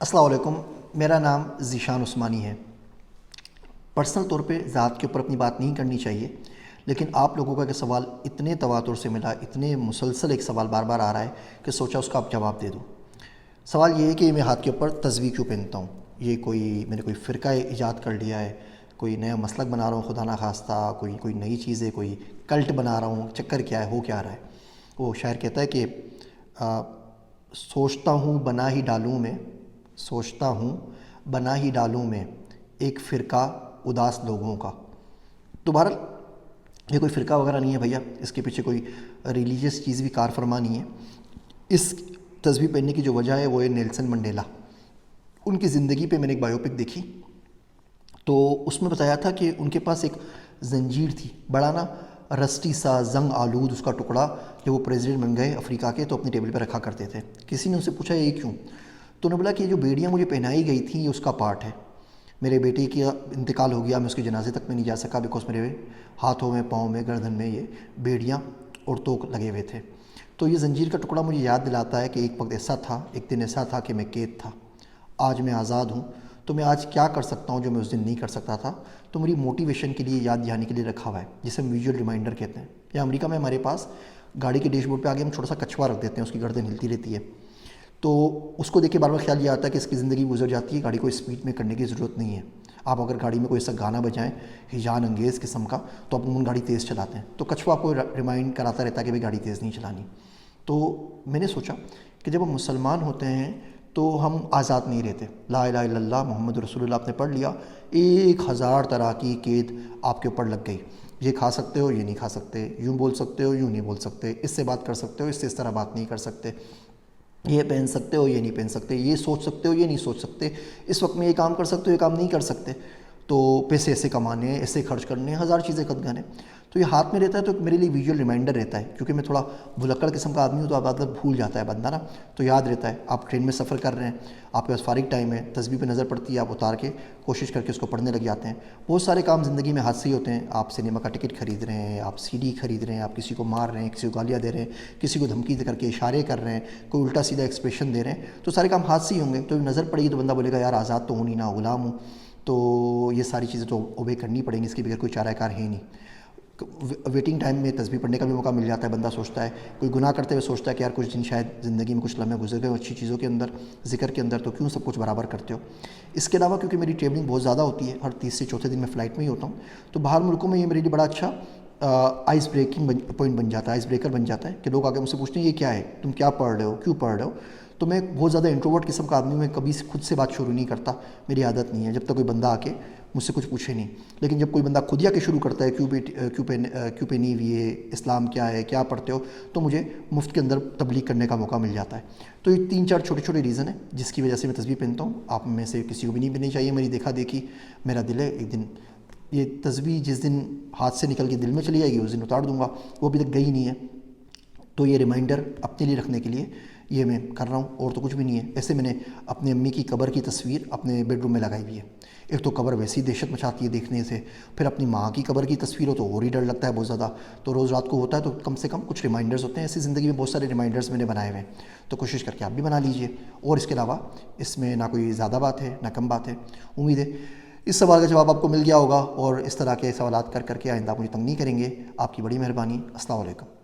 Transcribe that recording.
السلام علیکم، میرا نام ذیشان عثمانی ہے۔ پرسنل طور پہ ذات کے اوپر اپنی بات نہیں کرنی چاہیے، لیکن آپ لوگوں کا کہ سوال اتنے تواتر سے ملا، اتنے مسلسل ایک سوال بار بار آ رہا ہے کہ سوچا اس کا اب جواب دے دوں۔ سوال یہ ہے کہ میں ہاتھ کے اوپر تسبیح کیوں پہنتا ہوں؟ یہ میں نے کوئی فرقہ ایجاد کر لیا ہے، کوئی نیا مسلک بنا رہا ہوں خدا نخواستہ، کوئی نئی چیز ہے، کوئی کلٹ بنا رہا ہوں، چکر کیا ہے، ہو کیا رہا ہے؟ وہ شاعر کہتا ہے کہ سوچتا ہوں بنا ہی ڈالوں میں، سوچتا ہوں بنا ہی ڈالوں میں ایک فرقہ اداس لوگوں کا۔ تو بہرحال یہ کوئی فرقہ وغیرہ نہیں ہے بھیا، اس کے پیچھے کوئی ریلیجیس چیز بھی کار فرما نہیں ہے۔ اس تسبیح پہننے کی جو وجہ ہے وہ ہے نیلسن منڈیلا۔ ان کی زندگی پہ میں نے ایک بایوپک دیکھی، تو اس میں بتایا تھا کہ ان کے پاس ایک زنجیر تھی، بڑا نا رسٹی سا زنگ آلود اس کا ٹکڑا، جب وہ پریزیڈنٹ بن گئے افریقہ کے تو اپنی ٹیبل پہ رکھا کرتے تھے۔ کسی نے ان سے پوچھا یہ کیوں؟ تو انہوں نے بولا کہ یہ جو بیڑیاں مجھے پہنائی گئی تھیں یہ اس کا پارٹ ہے۔ میرے بیٹے کی انتقال ہو گیا، میں اس کے جنازے تک میں نہیں جا سکا بیکاز میرے ہاتھوں میں، پاؤں میں، گردن میں یہ بیڑیاں اور توک لگے ہوئے تھے۔ تو یہ زنجیر کا ٹکڑا مجھے یاد دلاتا ہے کہ ایک وقت ایسا تھا، ایک دن ایسا تھا کہ میں قید تھا، آج میں آزاد ہوں۔ تو میں آج کیا کر سکتا ہوں جو میں اس دن نہیں کر سکتا تھا؟ تو میری موٹیویشن کے لیے، یاد دہانی کے لیے رکھا ہوا ہے، جسے ہم ویژول ریمائنڈر کہتے ہیں۔ یا امریکہ میں ہمارے پاس گاڑی کے ڈیش بورڈ پہ آگے ہم چھوٹا سا کچھوا رکھ دیتے ہیں، اس کی گردن ہلتی رہتی ہے، تو اس کو دیکھ کے بار بار خیال یہ آتا ہے کہ اس کی زندگی گزر جاتی ہے، گاڑی کو اسپیڈ میں کرنے کی ضرورت نہیں ہے۔ آپ اگر گاڑی میں کوئی ایسا گانا بجائیں ہیجان انگیز قسم کا، تو آپ عموماً گاڑی تیز چلاتے ہیں، تو کچھوا آپ کو ریمائنڈ کراتا رہتا ہے کہ بھائی گاڑی تیز نہیں چلانی۔ تو میں نے سوچا کہ جب ہم مسلمان ہوتے ہیں تو ہم آزاد نہیں رہتے۔ لا الہ الا اللہ محمد رسول اللہ آپ نے پڑھ لیا، 1000 طرح کی قید آپ کے اوپر لگ گئی۔ یہ کھا سکتے ہو، یہ نہیں کھا سکتے، یوں بول سکتے ہو، یوں نہیں بول سکتے، اس سے بات کر سکتے ہو، اس سے اس طرح بات نہیں کر سکتے، یہ پہن سکتے ہو، یہ نہیں پہن سکتے، یہ سوچ سکتے ہو، یہ نہیں سوچ سکتے، اس وقت میں یہ کام کر سکتے ہو، یہ کام نہیں کر سکتے۔ تو پیسے ایسے کمانے ہیں، ایسے خرچ کرنے ہیں، 1000 چیزیں قدغن ہیں۔ تو یہ ہاتھ میں رہتا ہے تو میرے لیے ویژول ریمائنڈر رہتا ہے، کیونکہ میں تھوڑا بھلکڑ قسم کا آدمی ہوں، تو آپ عادت بھول جاتا ہے بندہ نا، تو یاد رہتا ہے۔ آپ ٹرین میں سفر کر رہے ہیں، آپ کے پاس فارغ ٹائم ہے، تسبیح پہ نظر پڑتی ہے، آپ اتار کے کوشش کر کے اس کو پڑھنے لگ جاتے ہیں۔ بہت سارے کام زندگی میں ہاتھ سے ہی ہوتے ہیں، آپ سنیما کا ٹکٹ خرید رہے ہیں، آپ سی ڈی خرید رہے ہیں، آپ کسی کو مار رہے ہیں، کسی کو گالیاں دے رہے ہیں، کسی کو دھمکی دے کر کے اشارے کر رہے ہیں، کوئی الٹا سیدھا ایکسپریشن دے رہے ہیں، تو سارے کام ہاتھ سے ہی ہوں گے۔ تو نظر پڑے گی تو بندہ بولے گا یار آزاد تو ہوں نہیں، نہ غلام ہوں، تو یہ ساری چیزیں تو اوبے کرنی پڑیں گی، اس کے بغیر کوئی چارہ کار ہے ہی نہیں۔ ویٹنگ ٹائم میں تسبیح پڑھنے کا بھی موقع مل جاتا ہے، بندہ سوچتا ہے، کوئی گناہ کرتے ہوئے سوچتا ہے کہ یار کچھ دن شاید زندگی میں کچھ لمحے گزر گئے اچھی چیزوں کے اندر، ذکر کے اندر، تو کیوں سب کچھ برابر کرتے ہو؟ اس کے علاوہ کیونکہ میری ٹریولنگ بہت زیادہ ہوتی ہے، ہر 30 سے 4 دن میں فلائٹ میں ہی ہوتا ہوں، تو باہر ملکوں میں یہ میرے لیے بڑا اچھا آئس بریکنگ پوائنٹ بن جاتا ہے، آئس بریکر بن جاتا ہے کہ لوگ آگے مجھ سے پوچھتے ہیں یہ کیا ہے، تم کیا پڑھ رہے ہو، کیوں پڑھ رہے ہو؟ تو میں بہت زیادہ انٹروورٹ قسم کا آدمی ہوں، میں کبھی خود سے بات شروع نہیں کرتا، میری عادت نہیں ہے جب تک کوئی بندہ آ کے مجھ سے کچھ پوچھے نہیں۔ لیکن جب کوئی بندہ خود ہی آ کے شروع کرتا ہے کیوں پہنی ہوئی ہے، اسلام کیا ہے، کیا پڑھتے ہو، تو مجھے مفت کے اندر تبلیغ کرنے کا موقع مل جاتا ہے۔ تو یہ 3-4 چھوٹے چھوٹے ریزن ہیں جس کی وجہ سے میں تسبیح پہنتا ہوں۔ آپ میں سے کسی کو بھی نہیں پہننی چاہیے، میری دیکھا دیکھی میرا دل ہے، ایک دن یہ تسبیح جس دن ہاتھ سے نکل کے دل میں چلی جائے گی اس دن اتار دوں گا، وہ ابھی تک گئی نہیں ہے۔ تو یہ ریمائنڈر اپنے لیے رکھنے کے لیے یہ میں کر رہا ہوں، اور تو کچھ بھی نہیں ہے۔ ایسے میں نے اپنی امی کی قبر کی تصویر اپنے بیڈ روم میں لگائی ہوئی ہے۔ ایک تو قبر ویسی دہشت مچاتی ہے دیکھنے سے، پھر اپنی ماں کی قبر کی تصویر ہو تو اور ہی ڈر لگتا ہے بہت زیادہ۔ تو روز رات کو ہوتا ہے تو کم سے کم کچھ ریمائنڈرز ہوتے ہیں، ایسی زندگی میں بہت سارے ریمائنڈرز میں نے بنائے ہوئے ہیں، تو کوشش کر کے آپ بھی بنا لیجئے۔ اور اس کے علاوہ اس میں نہ کوئی زیادہ بات ہے نہ کم بات ہے۔ امید ہے اس سوال کا جواب آپ کو مل گیا ہوگا، اور اس طرح کے سوالات کر کے آئندہ مجھے تنگ نہیں کریں گے۔ آپ کی بڑی مہربانی۔ السلام علیکم۔